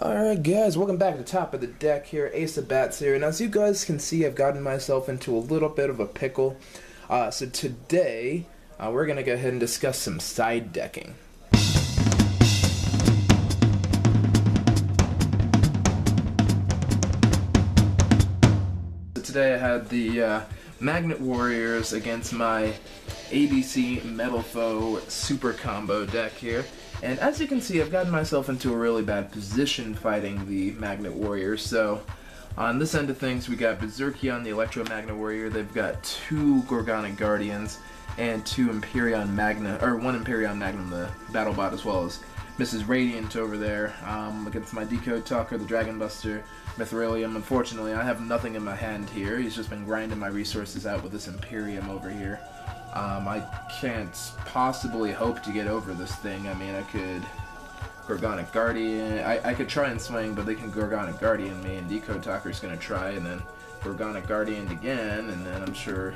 Alright guys, welcome back to Top of the Deck here, Ace of Bats here, and as you guys can see, I've gotten myself into a little bit of a pickle. So today, we're going to go ahead and discuss some side decking. So today I had the Magnet Warriors against my ABC Metalfoes Super Combo deck here. And as you can see, I've gotten myself into a really bad position fighting the Magnet Warriors. So on this end of things, we got Berserkion, the Electro Magnet Warrior. They've got two Gorgonic Guardians and two Empyrean Magna, or one Empyrean Magnum, the BattleBot, as well as Mrs. Radiant over there. Against my Decode Talker, the Dragon Buster, Mithrilium. Unfortunately, I have nothing in my hand here. He's just been grinding my resources out with this Imperium over here. I can't possibly hope to get over this thing. I mean, I could Gorgonic Guardian. I could try and swing, but they can Gorgonic Guardian me, and Decode Talker's gonna try, and then Gorgonic Guardian again, and then I'm sure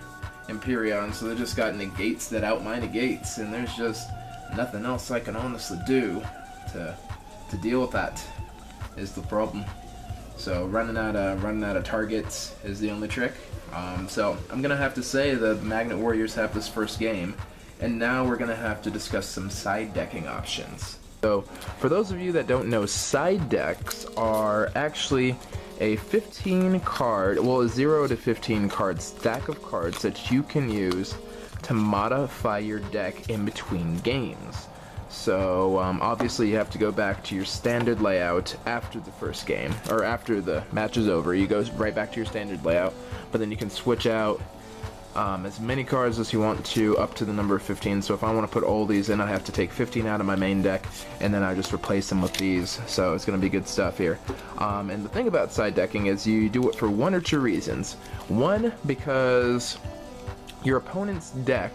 Empyrean. So they just got negates that out my negates, and there's just nothing else I can honestly do to deal with that. Is the problem. So running out of targets is the only trick. So I'm gonna have to say the Magnet Warriors have this first game, and now we're gonna have to discuss some side decking options. So for those of you that don't know, side decks are actually a 15 card, well, a 0 to 15 card stack of cards that you can use to modify your deck in between games. So obviously you have to go back to your standard layout after the first game, or after the match is over. You go right back to your standard layout, but then you can switch out as many cards as you want to up to the number of 15. So if I want to put all these in, I have to take 15 out of my main deck, and then I just replace them with these. So it's going to be good stuff here. And the thing about side decking is you do it for one or two reasons. One, because your opponent's deck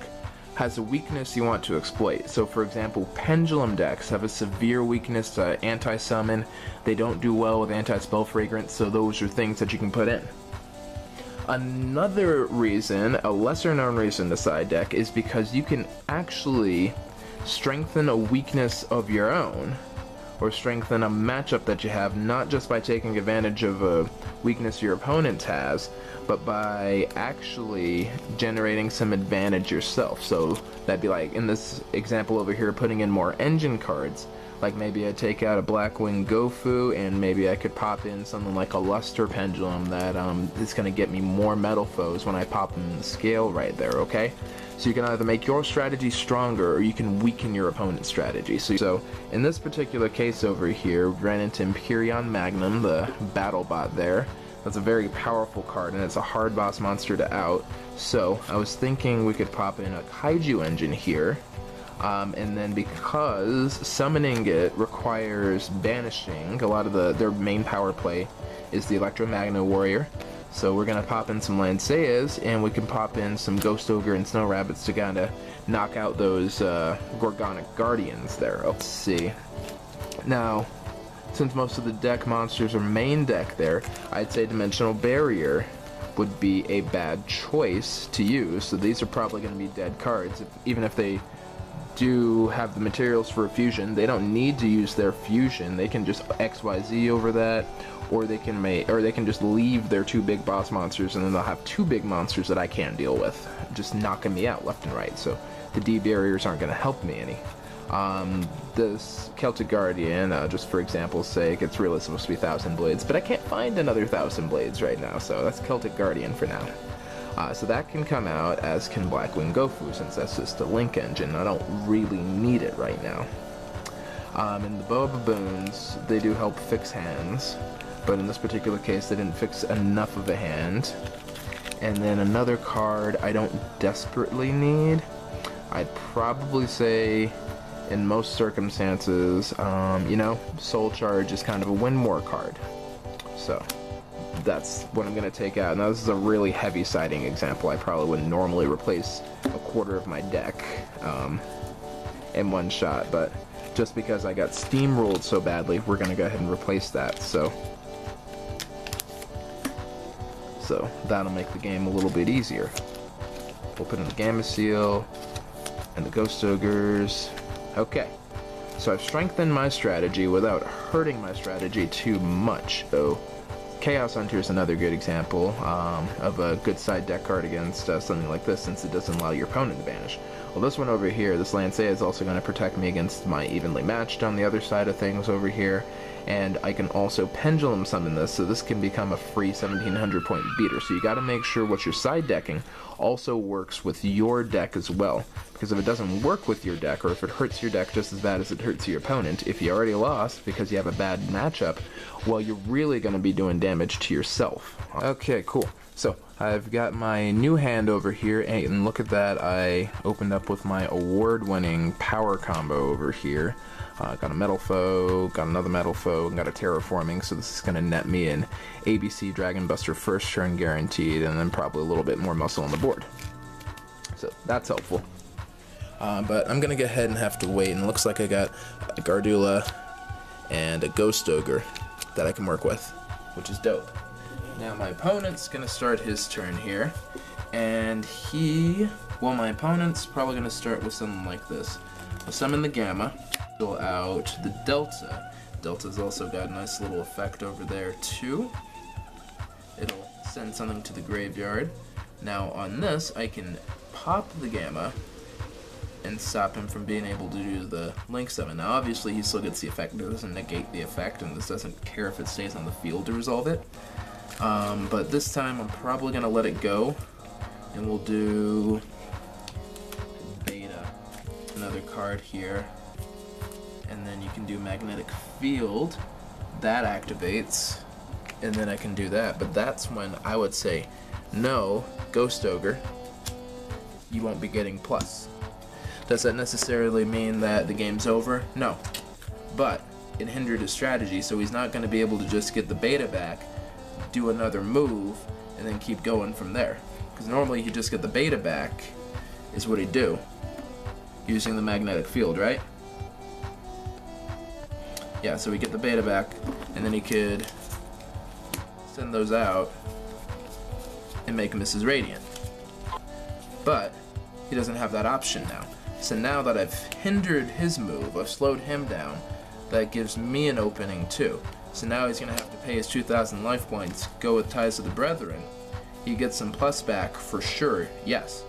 has a weakness you want to exploit. So for example, pendulum decks have a severe weakness to anti-summon. They don't do well with anti-spell fragrance, so those are things that you can put in. Another reason, a lesser known reason to side deck, is because you can actually strengthen a weakness of your own, or strengthen a matchup that you have, not just by taking advantage of a weakness your opponent has, but by actually generating some advantage yourself. So that'd be like, in this example over here, putting in more engine cards. Like maybe I take out a Blackwing Gofu, and maybe I could pop in something like a Luster Pendulum that is going to get me more Metalfoes when I pop them in the scale right there, okay? So you can either make your strategy stronger, or you can weaken your opponent's strategy. So in this particular case over here, we ran into Empyrean Magnum, the BattleBot there. That's a very powerful card, and it's a hard boss monster to out. So I was thinking we could pop in a Kaiju engine here. And then because summoning it requires banishing, a lot of their main power play is the Electromagnet Warrior. So we're going to pop in some Lanceas, and we can pop in some Ghost Ogre and Snow Rabbits to kind of knock out those Gorgonic Guardians there. Let's see. Now, since most of the deck monsters are main deck there, I'd say Dimensional Barrier would be a bad choice to use. So these are probably going to be dead cards, even if they do have the materials for a fusion. They don't need to use their fusion. They can just XYZ over that, or they can just leave their two big boss monsters, and then they'll have two big monsters that I can't deal with, just knocking me out left and right. So the D barriers aren't going to help me any. This Celtic Guardian, just for example's sake, it's really supposed to be 1,000 Blades, but I can't find another 1,000 Blades right now, so that's Celtic Guardian for now. So that can come out, as can Blackwing Gofu, since that's just a link engine. I don't really need it right now. And the Boa Baboons, they do help fix hands, but in this particular case they didn't fix enough of a hand. And then another card I don't desperately need, I'd probably say in most circumstances, you know, Soul Charge is kind of a win more card. So that's what I'm going to take out. Now this is a really heavy siding example. I probably wouldn't normally replace a quarter of my deck in one shot, but just because I got steamrolled so badly, we're going to go ahead and replace that. So that'll make the game a little bit easier. We'll put in the Gamma Seal and the Ghost Ogres. Okay, So I've strengthened my strategy without hurting my strategy too much. So Chaos Hunter is another good example of a good side deck card against something like this, since it doesn't allow your opponent to banish. Well, this one over here, this Lancea, is also going to protect me against my evenly matched on the other side of things over here, and I can also pendulum summon this, so this can become a free 1700 point beater. So you got to make sure what you're side decking also works with your deck as well, because if it doesn't work with your deck, or if it hurts your deck just as bad as it hurts your opponent, if you already lost because you have a bad matchup, well, you're really going to be doing damage to yourself. Okay, cool. So I've got my new hand over here, and look at that, I opened up with my award-winning power combo over here. Got a Metalfoe, got another Metalfoe, and got a Terraforming, so this is going to net me an ABC Dragon Buster first turn guaranteed, and then probably a little bit more muscle on the board. So that's helpful. But I'm going to go ahead and have to wait, and it looks like I got a Gardula and a Ghost Ogre that I can work with, which is dope. Now my opponent's going to start his turn here, and my opponent's probably going to start with something like this. I'll summon the Gamma, go out the Delta. Delta's also got a nice little effect over there too. It'll send something to the graveyard. Now on this, I can pop the Gamma and stop him from being able to do the Link Summon. Now obviously he still gets the effect, but it doesn't negate the effect, and this doesn't care if it stays on the field to resolve it. But this time I'm probably going to let it go, and we'll do Beta, another card here, and then you can do Magnetic Field, that activates, and then I can do that. But that's when I would say, no, Ghost Ogre, you won't be getting plus. Does that necessarily mean that the game's over? No, but it hindered his strategy, so he's not going to be able to just get the Beta back, do another move, and then keep going from there. Because normally he'd just get the Beta back, is what he'd do, using the Magnetic Field, right? Yeah, so we get the Beta back, and then he could send those out and make Mrs. Radiant. But he doesn't have that option now. So now that I've hindered his move, I've slowed him down, that gives me an opening too. So now he's going to have to pay his 2,000 life points, go with Ties of the Brethren. He gets some plus back for sure, yes.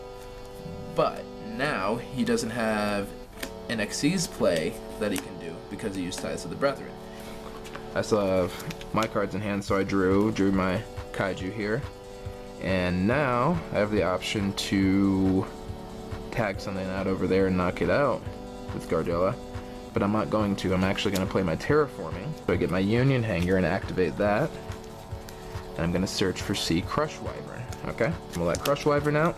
But now he doesn't have an Xyz play that he can do because he used Ties of the Brethren. I still have my cards in hand, so I drew my Kaiju here. And now I have the option to tag something out over there and knock it out with Gardula. But I'm not going to. I'm actually going to play my Terraforming. So I get my Union Hanger and activate that. And I'm going to search for Sea Crush Wyvern. Okay? We'll let Crush Wyvern out.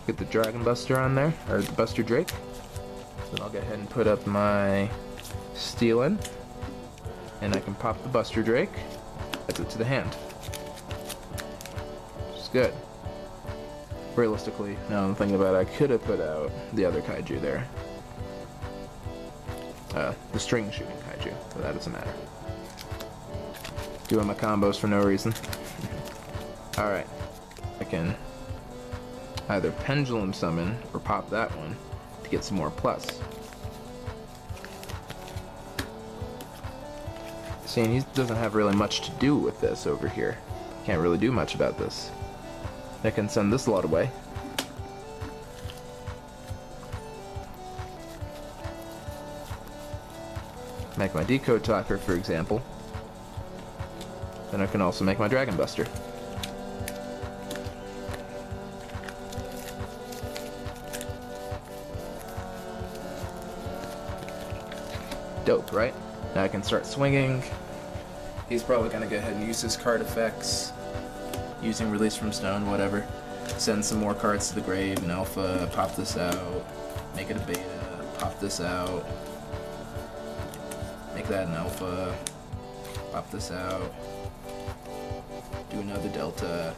Get the Dragon Buster on there, or the Buster Drake. Then I'll go ahead and put up my Steelin. And I can pop the Buster Drake. That's it to the hand. Which is good. Realistically, now I'm thinking about it, I could have put out the other Kaiju there. The string shooting Kaiju, but that doesn't matter. Doing my combos for no reason. Alright. I can either Pendulum Summon or pop that one to get some more plus. See, and he doesn't have really much to do with this over here. Can't really do much about this. I can send this lot away. Make my Decode Talker, for example. Then I can also make my Dragon Buster. Dope, right? Now I can start swinging. He's probably going to go ahead and use his card effects, using Release from Stone, whatever. Send some more cards to the grave, an alpha, pop this out, make it a beta, pop this out, make that an alpha, pop this out, do another delta.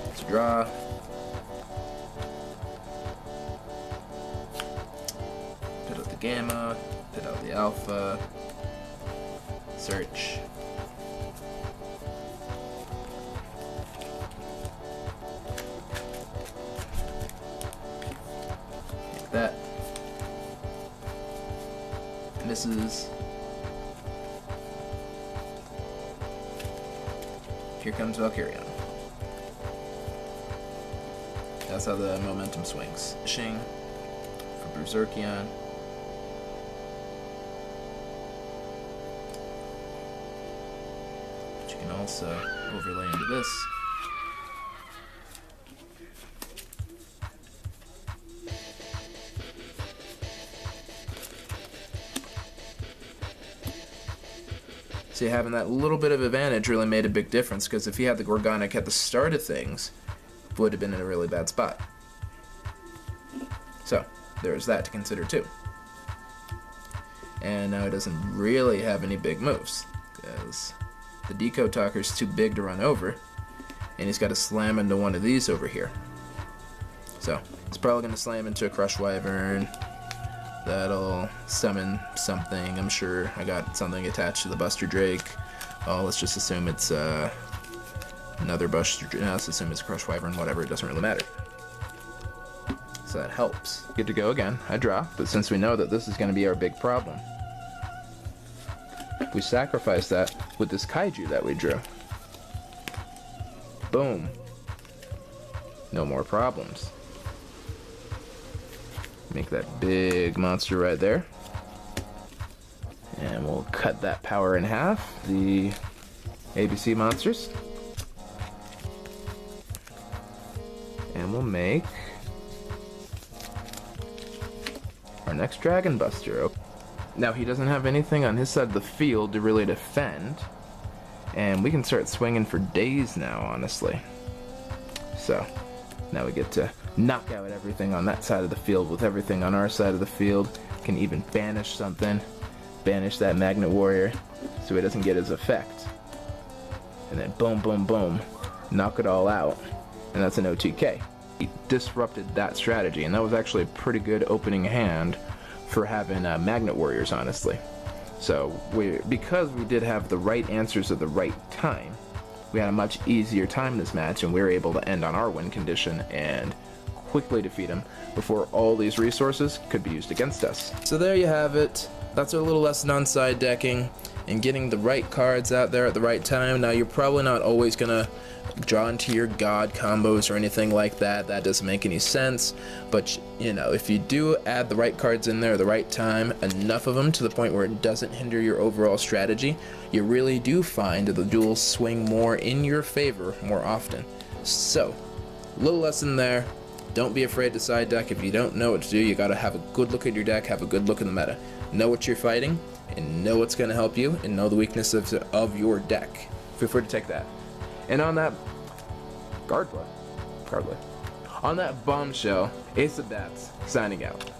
Let's draw. Put out the gamma, put out the alpha, search. Misses. Here comes Valkyrian. That's how the momentum swings. Shing for Berserkion. But you can also overlay into this. See, having that little bit of advantage really made a big difference, because if he had the Gorgonic at the start of things, it would have been in a really bad spot. So, there's that to consider too. And now he doesn't really have any big moves, because the Deco Talker's too big to run over, and he's got to slam into one of these over here. So, he's probably going to slam into a Crush Wyvern. That'll summon something, I'm sure. I got something attached to the Buster Drake. Oh, let's just assume it's another Buster Drake. No, let's assume it's Crush Wyvern, whatever, it doesn't really matter. So that helps. Good to go again. I draw, but since we know that this is going to be our big problem, we sacrifice that with this Kaiju that we drew. Boom. No more problems. Make that big monster right there. And we'll cut that power in half. The ABC monsters. And we'll make our next Dragon Buster. Now he doesn't have anything on his side of the field to really defend. And we can start swinging for days now, honestly. So, now we get to knock out everything on that side of the field with everything on our side of the field. Can even banish something. Banish that Magnet Warrior so he doesn't get his effect. And then boom, boom, boom. Knock it all out. And that's an OTK. He disrupted that strategy, and that was actually a pretty good opening hand for having Magnet Warriors, honestly. So, because we did have the right answers at the right time, we had a much easier time in this match, and we were able to end on our win condition and quickly defeat him before all these resources could be used against us. So there you have it. That's our little lesson on side decking and getting the right cards out there at the right time. Now, you're probably not always gonna draw into your god combos or anything like that. That doesn't make any sense. But, you know, if you do add the right cards in there at the right time, enough of them to the point where it doesn't hinder your overall strategy, you really do find that the duels swing more in your favor more often. So, little lesson there. Don't be afraid to side deck. If you don't know what to do, you gotta have a good look at your deck, have a good look in the meta. Know what you're fighting, and know what's gonna help you, and know the weaknesses of your deck. Feel free to take that. And on that on that bombshell, Ace of Bats signing out.